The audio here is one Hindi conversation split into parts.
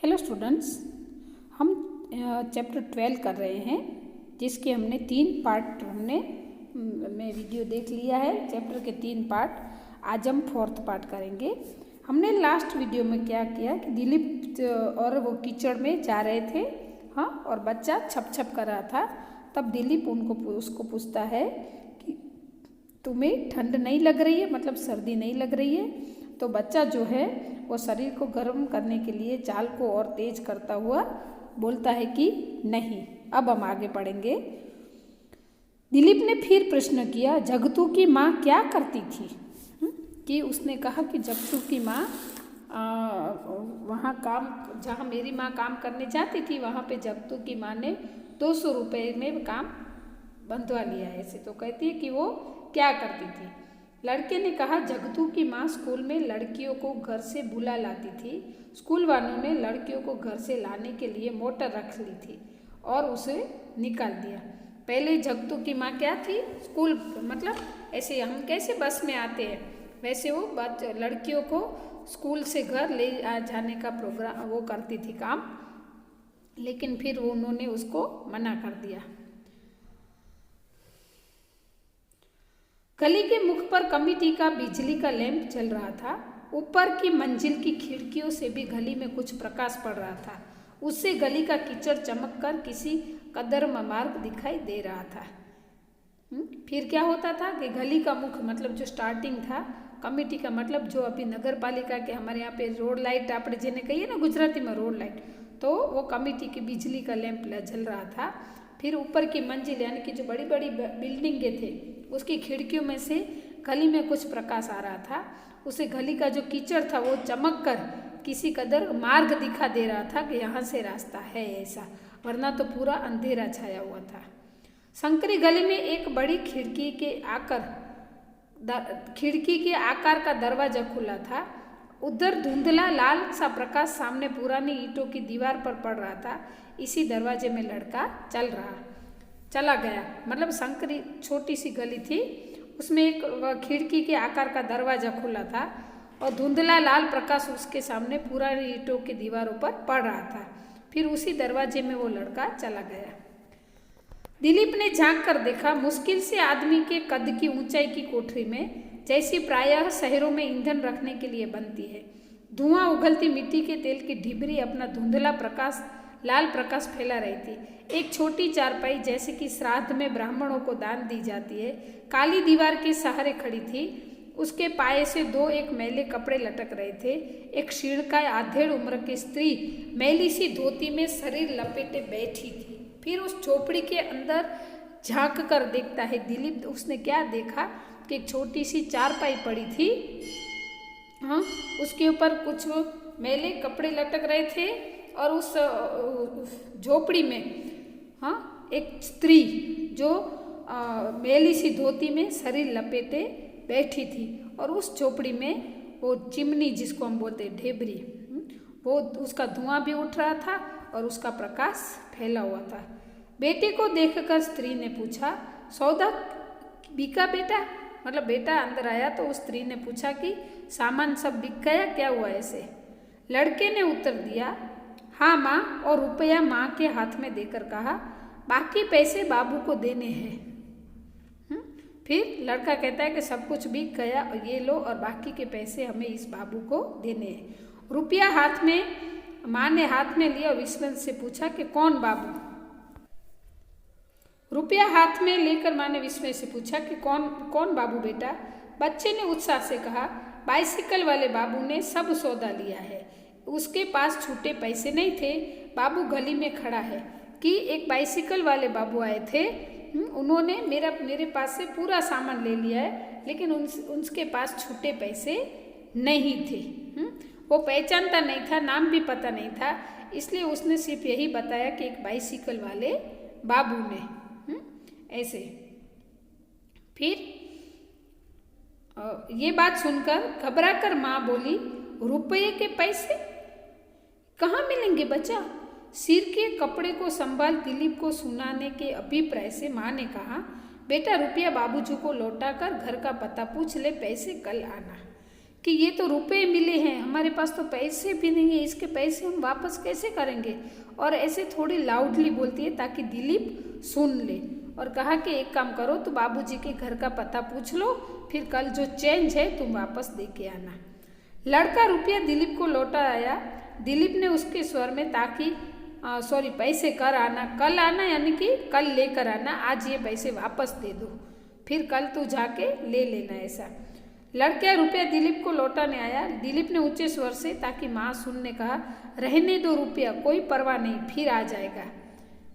हेलो स्टूडेंट्स, हम चैप्टर 12 कर रहे हैं जिसके हमने 3 पार्ट में वीडियो देख लिया है। चैप्टर के 3 पार्ट, आज हम 4th पार्ट करेंगे। हमने लास्ट वीडियो में क्या किया कि दिलीप और वो कीचड़ में जा रहे थे, हाँ, और बच्चा छप छप कर रहा था। तब दिलीप उसको पूछता है कि तुम्हें ठंड नहीं लग रही है, मतलब सर्दी नहीं लग रही है? तो बच्चा जो है वो शरीर को गर्म करने के लिए चाल को और तेज करता हुआ बोलता है कि नहीं। अब हम आगे पढ़ेंगे। दिलीप ने फिर प्रश्न किया, जगतू की माँ क्या करती थी? कि उसने कहा कि जगतू की माँ वहाँ काम, जहाँ मेरी माँ काम करने जाती थी, वहाँ पे जगतू की माँ ने 200 रुपये में काम बंधवा लिया है। ऐसे तो कहती है कि वो क्या करती थी। लड़के ने कहा, जगतू की माँ स्कूल में लड़कियों को घर से बुला लाती थी। स्कूल वालों ने लड़कियों को घर से लाने के लिए मोटर रख ली थी और उसे निकाल दिया। पहले जगतू की माँ क्या थी? स्कूल, मतलब ऐसे हम कैसे बस में आते हैं वैसे वो लड़कियों को स्कूल से घर ले जाने का प्रोग्राम वो करती थी काम, लेकिन फिर उन्होंने उसको मना कर दिया। गली के मुख पर कमिटी का बिजली का लैंप जल रहा था। ऊपर की मंजिल की खिड़कियों से भी गली में कुछ प्रकाश पड़ रहा था। उससे गली का कीचड़ चमक कर किसी कदर मार्ग दिखाई दे रहा था। फिर क्या होता था कि गली का मुख, मतलब जो स्टार्टिंग था, कमिटी का मतलब जो अभी नगर पालिका के हमारे यहाँ पे रोड लाइट आपने जिन्हें कहिए ना गुजराती में रोड लाइट, तो वो कमिटी की बिजली का लैंप जल रहा था। फिर ऊपर की मंजिल यानी कि जो बड़ी बड़ी बिल्डिंगें थे उसकी खिड़कियों में से गली में कुछ प्रकाश आ रहा था। उसे गली का जो कीचड़ था वो चमक कर किसी कदर मार्ग दिखा दे रहा था कि यहाँ से रास्ता है ऐसा, वरना तो पूरा अंधेरा छाया हुआ था। संकरी गली में एक बड़ी खिड़की के आकार का दरवाजा खुला था। उधर धुंधला लाल सा प्रकाश सामने पुरानी ईंटों की दीवार पर पड़ रहा था। इसी दरवाजे में लड़का चला गया। मतलब संकरी छोटी सी गली थी, उसमें एक खिड़की के आकार का दरवाजा खुला था और धुंधला लाल प्रकाश उसके सामने पुरानी ईंटों की दीवारों पर पड़ रहा था। फिर उसी दरवाजे में वो लड़का चला गया। दिलीप ने झांक कर देखा, मुश्किल से आदमी के कद की ऊंचाई की कोठरी में, जैसी प्रायः शहरों में ईंधन रखने के लिए बनती है, धुआं उगलती मिट्टी के तेल की ढिबरी अपना धुंधला प्रकाश, लाल प्रकाश फैला रही थी। एक छोटी चारपाई जैसे कि श्राद्ध में ब्राह्मणों को दान दी जाती है, काली दीवार के सहारे खड़ी थी। उसके पाए से एक मैले कपड़े लटक रहे थे। एक क्षीणकाय आधेड़ उम्र की स्त्री मैली सी धोती में शरीर लपेटे बैठी थी। फिर उस झोपड़ी के अंदर झांक कर देखता है दिलीप। उसने क्या देखा कि एक छोटी सी चारपाई पड़ी थी, हाँ, उसके ऊपर कुछ मैले कपड़े लटक रहे थे और उस झोपड़ी में, हाँ, एक स्त्री जो मैली सी धोती में शरीर लपेटे बैठी थी और उस झोपड़ी में वो चिमनी जिसको हम बोलते हैं ढेबरी, वो उसका धुआं भी उठ रहा था और उसका प्रकाश फैला हुआ था। बेटे को देखकर स्त्री ने पूछा, सौदा बिका बेटा? मतलब बेटा अंदर आया तो उस स्त्री ने पूछा कि सामान सब बिक गया, क्या हुआ ऐसे? लड़के ने उत्तर दिया, हाँ माँ, और रुपया माँ के हाथ में देकर कहा, बाकी पैसे बाबू को देने हैं। फिर लड़का कहता है कि सब कुछ बिक गया और ये लो, और बाकी के पैसे हमें इस बाबू को देने हैं। रुपया हाथ में, माँ ने हाथ में लिया और विस्मय से पूछा कि कौन बाबू? रुपया हाथ में लेकर माँ ने विस्मय से पूछा कि कौन बाबू बेटा? बच्चे ने उत्साह से कहा, बाइसिकल वाले बाबू ने सब सौदा लिया है, उसके पास छूटे पैसे नहीं थे। बाबू गली में खड़ा है कि एक बाइसिकल वाले बाबू आए थे, उन्होंने मेरे पास से पूरा सामान ले लिया है, लेकिन उनके पास छूटे पैसे नहीं थे। वो पहचानता नहीं था, नाम भी पता नहीं था, इसलिए उसने सिर्फ यही बताया कि एक बाइसिकल वाले बाबू ने, ऐसे। फिर ये बात सुनकर घबरा कर माँ बोली, रुपये के पैसे कहाँ मिलेंगे बच्चा? सिर के कपड़े को संभाल दिलीप को सुनाने के अभिप्राय से माँ ने कहा, बेटा रुपया बाबूजी को लौटाकर घर का पता पूछ ले, पैसे कल आना। कि ये तो रुपए मिले हैं, हमारे पास तो पैसे भी नहीं है, इसके पैसे हम वापस कैसे करेंगे। और ऐसे थोड़ी लाउडली बोलती है ताकि दिलीप सुन ले। और कहा कि एक काम करो, तो बाबूजी के घर का पता पूछ लो, फिर कल जो चेंज है तुम वापस दे के आना। लड़का रुपया दिलीप को लौटा आया। दिलीप ने उसके स्वर में ताकि पैसे कल आना यानी कि कल लेकर आना, आज ये पैसे वापस दे दो, फिर कल तू जाके ले लेना ऐसा। लड़का रुपया दिलीप को लौटाने आया। दिलीप ने ऊंचे स्वर से ताकि माँ सुनने कहा, रहने दो रुपया, कोई परवाह नहीं, फिर आ जाएगा।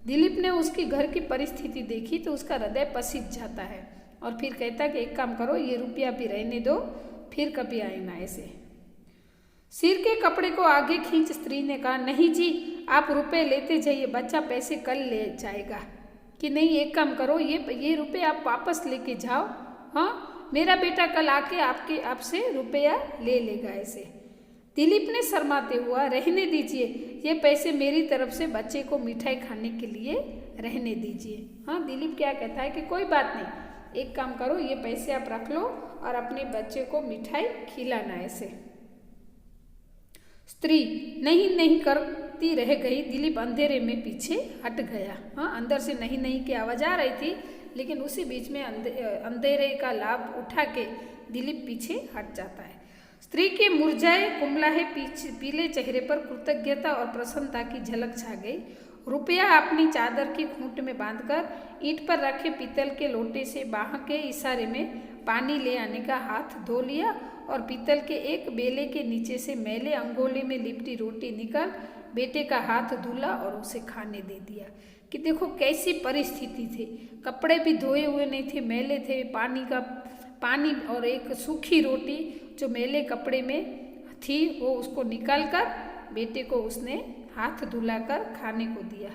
दिलीप ने उसकी घर की परिस्थिति देखी तो उसका हृदय पसीज जाता है और फिर कहता कि एक काम करो, ये रुपया भी रहने दो, फिर कभी आएना ऐसे। सिर के कपड़े को आगे खींच स्त्री ने कहा, नहीं जी, आप रुपए लेते जाइए, बच्चा पैसे कल ले जाएगा। कि नहीं, एक काम करो, ये रुपए आप वापस लेके जाओ, हाँ, मेरा बेटा कल आके आपसे रुपया ले लेगा ऐसे। दिलीप ने शर्माते हुआ, रहने दीजिए, ये पैसे मेरी तरफ से बच्चे को मिठाई खाने के लिए रहने दीजिए। हाँ, दिलीप क्या कहता है कि कोई बात नहीं, एक काम करो, ये पैसे आप रख लो और अपने बच्चे को मिठाई खिलाना ऐसे। स्त्री नहीं करती रह गई। दिलीप अंधेरे में पीछे हट गया। हाँ, अंदर से नहीं की आवाज आ रही थी, लेकिन उसी बीच में अंधेरे का लाभ उठा के दिलीप पीछे हट जाता है। स्त्री के मुरझाए कुमलाहे पीले चेहरे पर कृतज्ञता और प्रसन्नता की झलक छा गई। रुपया अपनी चादर की खूंट में बांधकर ईंट पर रखे पीतल के लोटे से बाह के इशारे में पानी ले आने का हाथ धो लिया और पीतल के एक बेले के नीचे से मैले अंगोले में लिपटी रोटी निकाल बेटे का हाथ धुला और उसे खाने दे दिया। कि देखो कैसी परिस्थिति थी, कपड़े भी धोए हुए नहीं थे, मैले थे, पानी और एक सूखी रोटी जो मैले कपड़े में थी वो उसको निकाल कर बेटे को उसने हाथ धुलाकर खाने को दिया।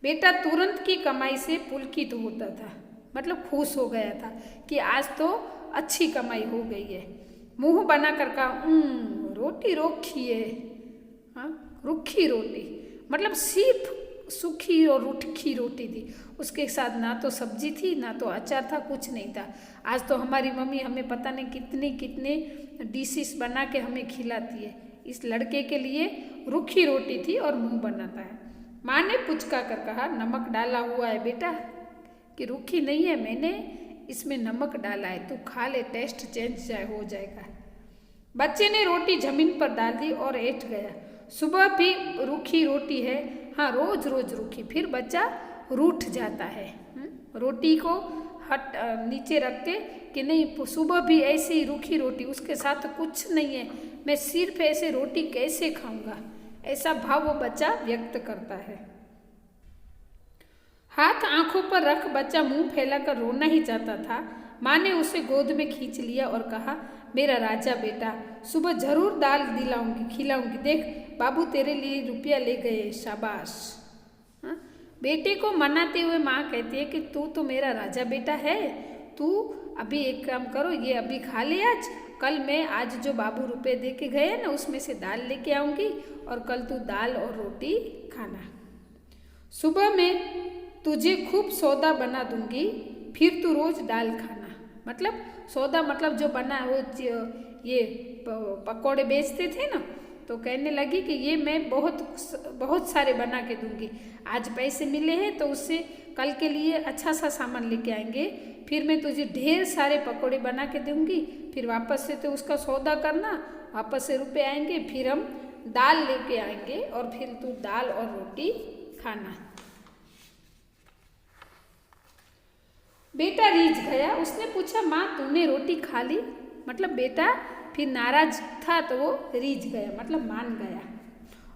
बेटा तुरंत की कमाई से पुलकित होता था, मतलब खुश हो गया था कि आज तो अच्छी कमाई हो गई है। मुंह बनाकर कहा, रोटी रोखी है। हाँ, रुखी रोटी, मतलब सिर्फ सूखी और रुखी रोटी थी, उसके साथ ना तो सब्जी थी ना तो अचार था, कुछ नहीं था। आज तो हमारी मम्मी हमें पता नहीं कितने डिशेस बना के हमें खिलाती है। इस लड़के के लिए रुखी रोटी थी और मुंह बनाता है। माँ ने पुचका कर कहा, नमक डाला हुआ है बेटा। कि रुखी नहीं है, मैंने इसमें नमक डाला है, तू खा ले, टेस्ट चेंज हो जाएगा। बच्चे ने रोटी जमीन पर डाल दी और ऐठ गया। सुबह भी रूखी रोटी है, हाँ, रोज रूखी। फिर बच्चा रूठ जाता है। रोटी को नीचे रख के कि नहीं, सुबह भी ऐसे ही रूखी रोटी, उसके साथ कुछ नहीं है, मैं सिर्फ ऐसे रोटी कैसे खाऊंगा, ऐसा भाव वो बच्चा व्यक्त करता है। हाथ आंखों पर रख बच्चा मुंह फैलाकर रोना ही चाहता था। माँ ने उसे गोद में खींच लिया और कहा, मेरा राजा बेटा, सुबह जरूर दाल खिलाऊंगी, देख बाबू तेरे लिए रुपया ले गए, शाबाश। हाँ? बेटे को मनाते हुए माँ कहती है कि तू तो मेरा राजा बेटा है, तू अभी एक काम करो, ये अभी खा ले आज, कल मैं आज जो बाबू रुपए दे के गए ना उसमें से दाल लेके आऊंगी और कल तू दाल और रोटी खाना। सुबह में तुझे खूब सौदा बना दूंगी, फिर तू रोज दाल खाना। मतलब सौदा मतलब जो बना वो ये पकौड़े बेचते थे ना, तो कहने लगी कि ये मैं बहुत सारे बना के दूंगी। आज पैसे मिले हैं तो उससे कल के लिए अच्छा सा सामान लेके आएंगे, फिर मैं तुझे ढेर सारे पकौड़े बना के दूंगी, फिर वापस से तो उसका सौदा करना, वापस से रुपए आएंगे, फिर हम दाल लेके आएंगे और फिर तू दाल और रोटी खाना। बेटा रीझ गया। उसने पूछा, माँ तूने रोटी खा ली? मतलब बेटा फिर नाराज था तो वो रीझ गया, मतलब मान गया।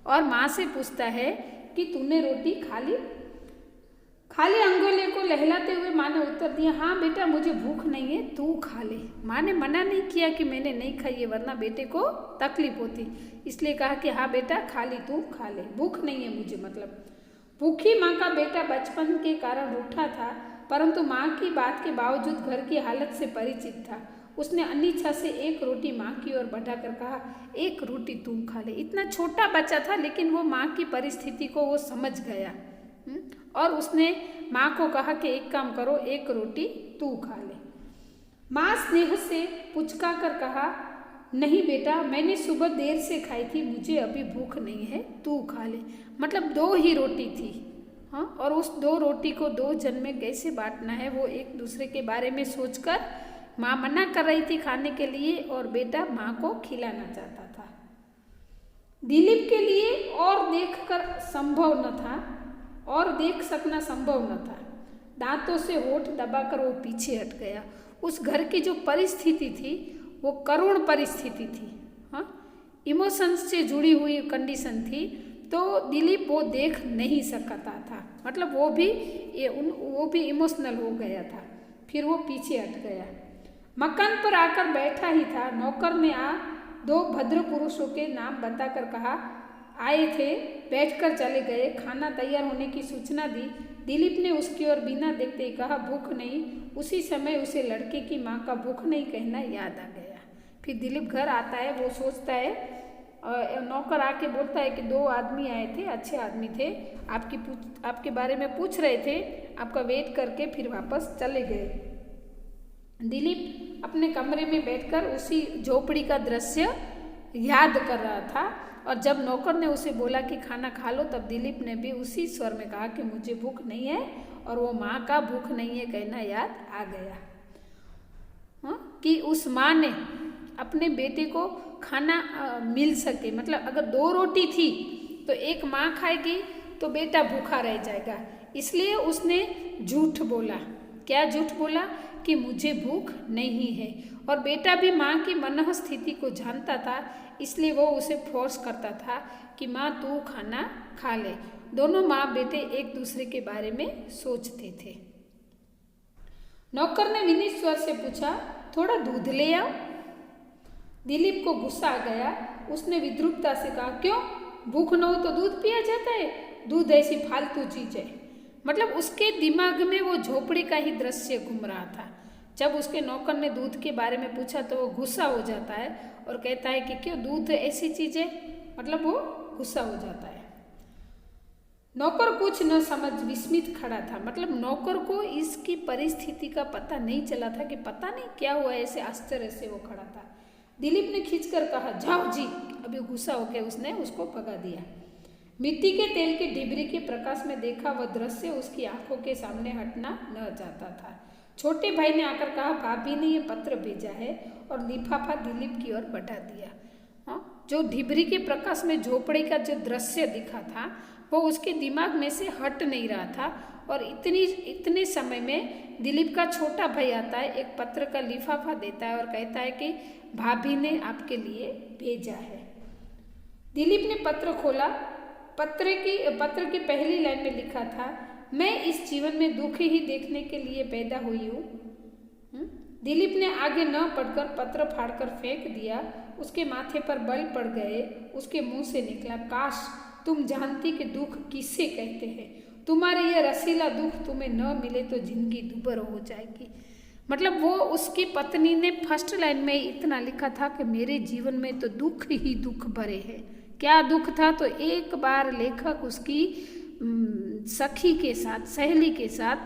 और माँ से पूछता है कि तूने रोटी खा ली? खाली अंगोले को लहलाते हुए माँ ने उत्तर दिया, हाँ बेटा मुझे भूख नहीं है, तू खा ले। माँ ने मना नहीं किया कि मैंने नहीं खाई है, वरना बेटे को तकलीफ होती, इसलिए कहा कि हाँ बेटा खा ली, तू खा ले, भूख नहीं है मुझे। मतलब भूखी माँ का बेटा बचपन के कारण रूठा था, परंतु माँ की बात के बावजूद घर की हालत से परिचित था। उसने अनिच्छा से एक रोटी माँ की ओर बढ़ाकर कहा, एक रोटी तू खा ले। इतना छोटा बच्चा था लेकिन वो माँ की परिस्थिति को वो समझ गया और उसने माँ को कहा कि एक काम करो, एक रोटी तू खा ले। माँ स्नेह से पुचका कर कहा, नहीं बेटा, मैंने सुबह देर से खाई थी, मुझे अभी भूख नहीं है, तू खा ले। मतलब 2 ही रोटी थी। हाँ, और उस 2 रोटी को 2 जन में कैसे बांटना है वो एक दूसरे के बारे में सोचकर माँ मना कर रही थी खाने के लिए और बेटा माँ को खिलाना चाहता था। दिलीप के लिए और देखकर संभव न था, और देख सकना संभव न था। दांतों से होठ दबाकर वो पीछे हट गया। उस घर की जो परिस्थिति थी वो करुण परिस्थिति थी। हाँ, इमोशंस से जुड़ी हुई कंडीशन थी, तो दिलीप वो देख नहीं सकता था। मतलब वो भी इमोशनल हो गया था। फिर वो पीछे हट गया। मकान पर आकर बैठा ही था, नौकर ने 2 भद्र पुरुषों के नाम बताकर कहा, आए थे, बैठकर चले गए। खाना तैयार होने की सूचना दी। दिलीप ने उसकी ओर बिना देखते ही कहा, भूख नहीं। उसी समय उसे लड़के की माँ का भूख नहीं कहना याद आ गया। फिर दिलीप घर आता है, वो सोचता है, नौकर आके बोलता है कि 2 आदमी आए थे, अच्छे आदमी थे, आपके बारे में पूछ रहे थे, आपका वेट करके फिर वापस चले गए। दिलीप अपने कमरे में बैठकर उसी झोपड़ी का दृश्य याद कर रहा था, और जब नौकर ने उसे बोला कि खाना खा लो, तब दिलीप ने भी उसी स्वर में कहा कि मुझे भूख नहीं है, और वो माँ का भूख नहीं है कहना याद आ गया। हाँ, कि उस माँ ने अपने बेटे को खाना मिल सके। मतलब अगर 2 रोटी थी तो एक माँ खाएगी तो बेटा भूखा रह जाएगा, इसलिए उसने झूठ बोला। क्या झूठ बोला? कि मुझे भूख नहीं है। और बेटा भी माँ की मनः स्थिति को जानता था, इसलिए वो उसे फोर्स करता था कि माँ तू खाना खा ले। दोनों माँ बेटे एक दूसरे के बारे में सोचते थे। नौकर ने विनीत स्वर से पूछा, थोड़ा दूध ले आओ। दिलीप को गुस्सा आ गया। उसने विद्रुपता से कहा, क्यों? भूख न हो तो दूध पिया जाता है? दूध ऐसी फालतू चीज है। मतलब उसके दिमाग में वो झोपड़ी का ही दृश्य घूम रहा था। जब उसके नौकर ने दूध के बारे में पूछा तो वो गुस्सा हो जाता है और कहता है कि क्यों, दूध ऐसी चीज है। मतलब वो गुस्सा हो जाता है। नौकर कुछ न समझ विस्मित खड़ा था। मतलब नौकर को इसकी परिस्थिति का पता नहीं चला था कि पता नहीं क्या हुआ, ऐसे आश्चर्य से वो खड़ा था। दिलीप ने खींचकर कहा, जाओ जी। अभी गुस्सा होकर उसने उसको भगा दिया। मिट्टी के तेल की डिबरी के प्रकाश में देखा वह दृश्य उसकी आंखों के सामने हटना न चाहता था। छोटे भाई ने आकर कहा, भाभी ने ये पत्र भेजा है, और लिफाफा दिलीप की ओर बढ़ा दिया। हाँ, जो डिबरी के प्रकाश में झोपड़ी का जो दृश्य दिखा था वो उसके दिमाग में से हट नहीं रहा था। और इतने समय में दिलीप का छोटा भाई आता है, एक पत्र का लिफाफा देता है और कहता है कि भाभी ने आपके लिए भेजा है। दिलीप ने पत्र खोला। पत्र की पहली लाइन में लिखा था, मैं इस जीवन में दुख ही देखने के लिए पैदा हुई हूँ। दिलीप ने आगे न पढ़कर पत्र फाड़कर फेंक दिया। उसके माथे पर बल पड़ गए। उसके मुंह से निकला, काश तुम जानती कि दुख किसे कहते हैं। तुम्हारे यह रसीला दुख तुम्हें न मिले तो जिंदगी दुभर हो जाएगी। मतलब वो उसकी पत्नी ने फर्स्ट लाइन में इतना लिखा था कि मेरे जीवन में तो दुख ही दुख भरे हैं। क्या दुख था? तो एक बार लेखक उसकी सखी के साथ, सहेली के साथ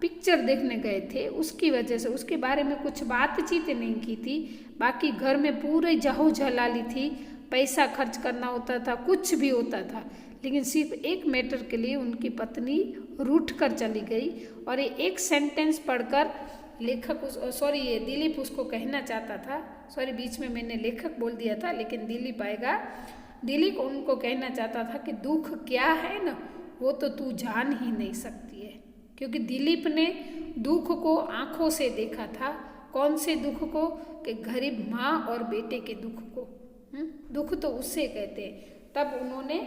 पिक्चर देखने गए थे, उसकी वजह से उसके बारे में कुछ बातचीत नहीं की थी। बाकी घर में पूरे जाहो जलाली थी, पैसा खर्च करना होता था, कुछ भी होता था, लेकिन सिर्फ एक मैटर के लिए उनकी पत्नी रूठ कर चली गई। और ये एक सेंटेंस पढ़कर लेखक ये दिलीप उसको कहना चाहता था, बीच में मैंने लेखक बोल दिया था, लेकिन दिलीप आएगा। दिलीप उनको कहना चाहता था कि दुख क्या है ना, वो तो तू जान ही नहीं सकती है। क्योंकि दिलीप ने दुख को आंखों से देखा था। कौन से दुख को? कि गरीब माँ और बेटे के दुख को। दुख तो उससे कहते हैं। तब उन्होंने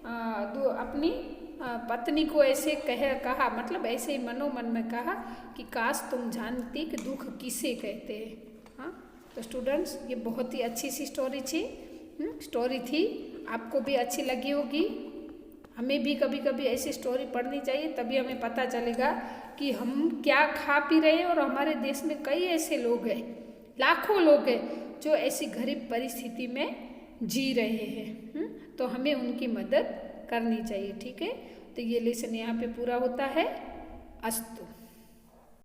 अपनी पत्नी को ऐसे कहा, मतलब ऐसे ही मनोमन में कहा कि काश तुम जानती कि दुख किसे कहते हैं। हाँ, तो स्टूडेंट्स, ये बहुत ही अच्छी सी स्टोरी थी। आपको भी अच्छी लगी होगी। हमें भी कभी कभी ऐसी स्टोरी पढ़नी चाहिए, तभी हमें पता चलेगा कि हम क्या खा पी रहे हैं। और हमारे देश में कई ऐसे लोग हैं, लाखों लोग हैं जो ऐसी गरीब परिस्थिति में जी रहे हैं। तो हमें उनकी मदद करनी चाहिए। ठीक है, तो ये लेसन यहाँ पे पूरा होता है। अस्तु।